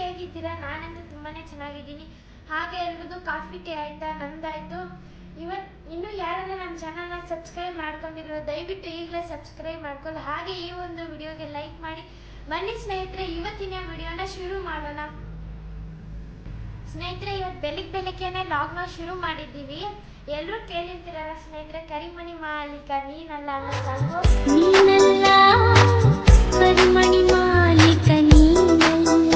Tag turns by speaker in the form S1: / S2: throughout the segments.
S1: ಹೇಗಿದ್ದೀರಾ? ನಾನಂತೂ ತುಂಬಾನೇ ಚೆನ್ನಾಗಿದ್ದೀನಿ. ಹಾಗೆ ಎಲ್ರದ್ದು ಕಾಫಿ ಟೀ ಆಯ್ತಾ? ನಂದಾಯ್ತು. ಇನ್ನು ಯಾರೆಲ್ಲ ನಮ್ಮ ಚಾನಲ್ನ ಸಬ್ಸ್ಕ್ರೈಬ್ ಮಾಡ್ಕೊಂಡಿರೋ ದಯವಿಟ್ಟು ಈಗಲೇ ಸಬ್ಸ್ಕ್ರೈಬ್ ಮಾಡ್ಕೊಳ್ಳಿ. ಹಾಗೆ ಈ ಒಂದು ವಿಡಿಯೋಗೆ ಲೈಕ್ ಮಾಡಿ. ಬನ್ನಿ ಸ್ನೇಹಿತರೆ, ಇವತ್ತಿನ ವಿಡಿಯೋನ ಶುರು ಮಾಡೋಣ. ಸ್ನೇಹಿತರೆ, ಇವತ್ತು ಬೆಳಗ್ಗೆನೆ ಲಾಗ್ನ ಶುರು ಮಾಡಿದ್ದೀವಿ. ಎಲ್ಲರೂ ಕೇಳಿರ್ತೀರಲ್ಲ ಸ್ನೇಹಿತರೆ, ಕರಿಮಣಿ ಮಾಲೀಕ ನೀನಲ್ಲ ಅನ್ನೋ ಸಾಂಗು. ನೀನಲ್ಲ ಕರಿಮಣಿ ಮಾಲೀಕ ನೀನಲ್ಲ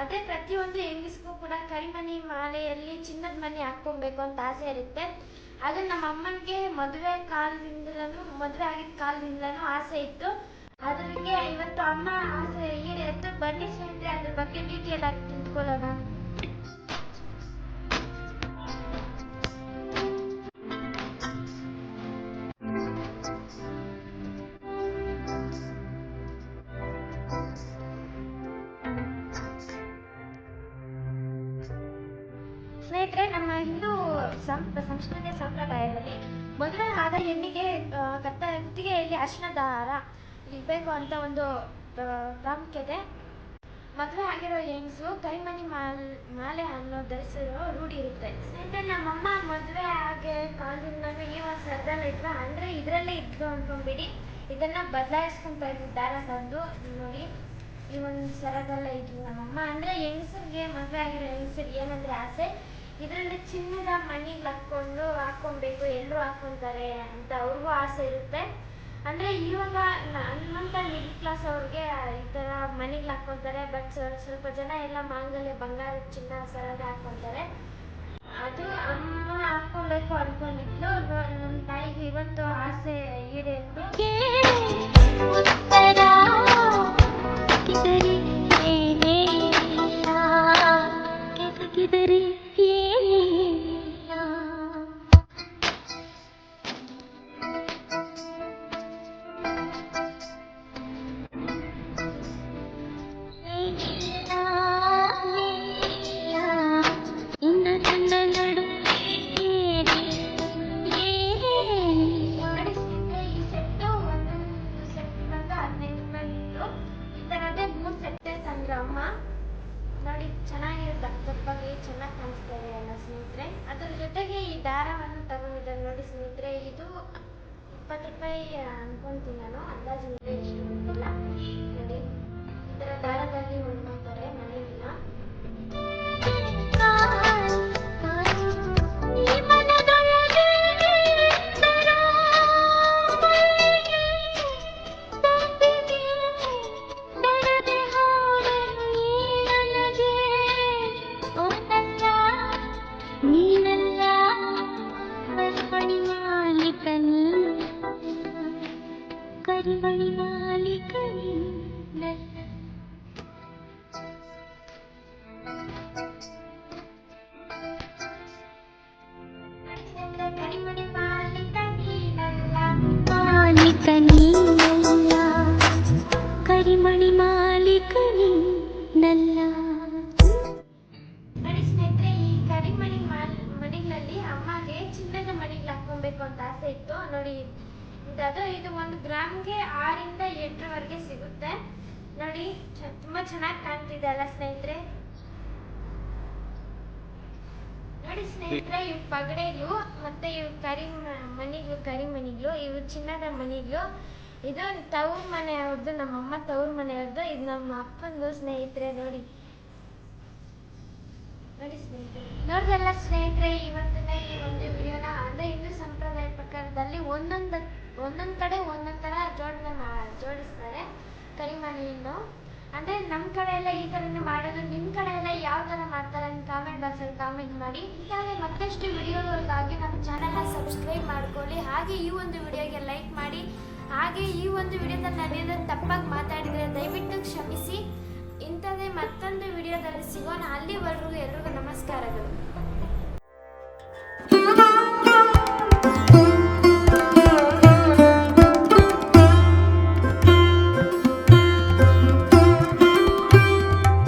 S1: ಅದೇ ಪ್ರತಿಯೊಂದು ಹೆಂಗಸ್ಗೂ ಕೂಡ ಕರಿಮಣಿ ಮಾಲೆಯಲ್ಲಿ ಚಿನ್ನದ ಮಣಿ ಹಾಕ್ಕೊಬೇಕು ಅಂತ ಆಸೆ ಇರುತ್ತೆ. ಅದು ನಮ್ಮ ಅಮ್ಮನಿಗೆ ಮದುವೆ ಆಗಿದ್ದ ಕಾಲದಿಂದಲೂ ಆಸೆ ಇತ್ತು. ಅದಕ್ಕೆ ಇವತ್ತು ಅಮ್ಮ ಆಸೆ ಈಡೇರಿತು. ಬನ್ನಿ ಸ್ನೇಹಿತರೆ, ಅದ್ರ ಬಗ್ಗೆ ಡೀಟೇಲ್ ಆಗಿ ತಿಳ್ಕೊಳ್ಳೋಣ. ಸ್ನೇಹಿತರೆ, ನಮ್ಮ ಹಿಂದೂ ಸಂಸ್ಕೃತಿ ಸಂಪ್ರದಾಯದಲ್ಲಿ ಮದುವೆ ಆದ ಹೆಣ್ಣಿಗೆ ಕುತ್ತಿಗೆಯಲ್ಲಿ ಅರಿಶಿನ ದಾರ ಇರಬೇಕು ಅಂತ ಒಂದು ಪ್ರಾಮುಖ್ಯತೆ. ಮದುವೆ ಆಗಿರೋ ಹೆಂಗಸು ಕರಿಮಣಿ ಮಾಲೆ ಅನ್ನೋ ಧರಿಸಿರೋ ರೂಢಿ ಇರುತ್ತೆ. ಸ್ನೇಹಿತರೆ, ನಮ್ಮಮ್ಮ ಮದುವೆ ಆಗಿ ಕಾಲದಿಂದಲೂ ಈ ಒಂದು ಸರದಲ್ಲಿ ಇದ್ರು. ಅಂದರೆ ಇದರಲ್ಲೇ ಇದ್ದು ಅನ್ಕೊಂಡ್ಬಿಡಿ. ಇದನ್ನ ಬದಲಾಯಿಸ್ಕೊಂತ ಇದ್ರು ದಾರ ತಂದು. ನೋಡಿ, ಈ ಒಂದು ಸರದಲ್ಲೇ ಇದ್ರು ನಮ್ಮಮ್ಮ. ಅಂದರೆ ಹೆಂಗಸರಿಗೆ, ಮದುವೆ ಆಗಿರೋ ಹೆಂಗಸರಿಗೆ ಏನಂದ್ರೆ ಆಸೆ, ಇದರಲ್ಲಿ ಚಿನ್ನದ ಮಣಿಗಳು ಹಾಕ್ಕೊಬೇಕು, ಎಲ್ಲರೂ ಹಾಕ್ಕೊಂತಾರೆ ಅಂತ ಅವ್ರಿಗೂ ಆಸೆ ಇರುತ್ತೆ. ಅಂದರೆ ಇವಾಗ ನಮ್ಮಂಥ ಮಿಡ್ಲ್ ಕ್ಲಾಸ್ ಅವ್ರಿಗೆ ಈ ಥರ ಮಣಿಗಳು ಹಾಕ್ಕೊತಾರೆ. ಬಟ್ ಸ್ವಲ್ಪ ಜನ ಎಲ್ಲ ಮಾಂಗಲ್ಯ ಬಂಗಾರ ಚಿನ್ನ ಸರನೇ ಹಾಕ್ಕೊತಾರೆ. ಅದು ಅಮ್ಮ ಹಾಕ್ಕೊಬೇಕು ಅನ್ಕೊಂಡಿದ್ಲು. ನಮ್ಮ ತಾಯಿಗೆ ಇವತ್ತು ಆಸೆ ಈಡೇರಿತು. ಅಮ್ಮ ನೋಡಿ, ಚೆನ್ನಾಗಿರುತ್ತೆ. ದಪ್ಪಗೆ ಚೆನ್ನಾಗಿ ಕಾಣಿಸ್ತಾ ಇದೆ ಅಲ್ಲ ಸ್ನೇಹಿತರೆ. ಅದ್ರ ಜೊತೆಗೆ ಈ ದಾರವನ್ನು ತಗೊಂಡಿದ್ದಾರೆ ನೋಡಿ ಸ್ನೇಹಿತರೆ. ಇದು 20 ರೂಪಾಯಿ ಅನ್ಕೊಂತೀನಿ ನಾನು, ಅಂದಾಜು ಎಷ್ಟು ಗೊತ್ತಿಲ್ಲ. ನೋಡಿ, ಈ ಥರ ದಾರದಲ್ಲಿ ಹೊಡ್ಕೊತಾರೆ ಮನೆಗಿನ. ಕರಿಮಣಿ ಮಾಲೀಕ ಕರಿಮಣಿ ಮಾಲೀಕ ನೀನಲ್ಲ, ಮಾಲೀಕ ನೀನಲ್ಲ, ಕರಿಮಣಿ ಮಾಲೀಕ ನೀನಲ್ಲ. ನೋಡಿ ಸ್ನೇಹಿತರೆ, ಈ ಕರಿಮಣಿ ಮಣಿಗಳಲ್ಲಿ ಅಮ್ಮಗೆ ಚಿನ್ನದ ಮಣಿಗಳು ಹಾಕ್ಕೊಬೇಕು ಅಂತ ಆಸೆ ಇತ್ತು. ನೋಡಿ, ಇದು 1 ಗ್ರಾಮ್ಗೆ 6 ಇಂದ 8 ಸಿಗುತ್ತೆ. ನೋಡಿ, ತುಂಬಾ ಚೆನ್ನಾಗಿ ಕಾಣ್ತಿದೆ ಅಲ್ಲ ಸ್ನೇಹಿತರೆ. ನೋಡಿ ಸ್ನೇಹಿತರೆ, ಇವು ಪಗಡೆಗಳು ಮತ್ತೆ ಇವು ಕರಿಮಣಿಗಳು, ಇವು ಚಿನ್ನದ ಮಣಿಗಳು. ಇದು ತವ್ರ ಮನೆಯವ್ರದ್ದು, ನಮ್ಮಮ್ಮ ತವ್ರ ಮನೆಯವ್ರದ್ದು. ಇದು ನಮ್ಮ ಅಪ್ಪಂದು ಸ್ನೇಹಿತರೆ. ನೋಡಿ ಸ್ನೇಹಿತರೆ, ನೋಡ್ದಲ್ಲ ಸ್ನೇಹಿತರೆ, ಇವತ್ತಿನ ಈ ಒಂದು ವಿಡಿಯೋನ. ಅಂದರೆ ಹಿಂದೂ ಸಂಪ್ರದಾಯ ಪ್ರಕಾರದಲ್ಲಿ ಒಂದೊಂದು ಕಡೆ ಒಂದೊಂದು ಥರ ಜೋಡಿಸ್ತಾರೆ ಕರಿಮಣಿಯನ್ನು. ಅಂದರೆ ನಮ್ಮ ಕಡೆ ಎಲ್ಲ ಈ ಥರನೇ ಮಾಡೋದು. ನಿಮ್ಮ ಕಡೆ ಎಲ್ಲ ಯಾವ ಥರ ಮಾಡ್ತಾರೆ ಅಂತ ಕಾಮೆಂಟ್ ಬಾಕ್ಸಲ್ಲಿ ಕಾಮೆಂಟ್ ಮಾಡಿ. ಹೀಗಾಗಿ ಮತ್ತಷ್ಟು ವಿಡಿಯೋಗಳಿಗಾಗಿ ನಮ್ಮ ಚಾನಲ್ನ ಸಬ್ಸ್ಕ್ರೈಬ್ ಮಾಡ್ಕೊಳ್ಳಿ. ಹಾಗೆ ಈ ಒಂದು ವಿಡಿಯೋಗೆ ಲೈಕ್ ಮಾಡಿ. ಹಾಗೆ ಈ ಒಂದು ವಿಡಿಯೋದಲ್ಲಿ ನಾನೇನಾದ್ರು ತಪ್ಪಾಗಿ ಮಾತಾಡಿದರೆ ದಯವಿಟ್ಟು ಕ್ಷಮಿಸಿ. ಇಂಥದ್ದೇ ಮತ್ತೊಂದು ವಿಡಿಯೋದಲ್ಲಿ ಸಿಗೋಣ. ಅಲ್ಲಿವರೆಗೂ ಎಲ್ರಿಗೂ ನಮಸ್ಕಾರಗಳು.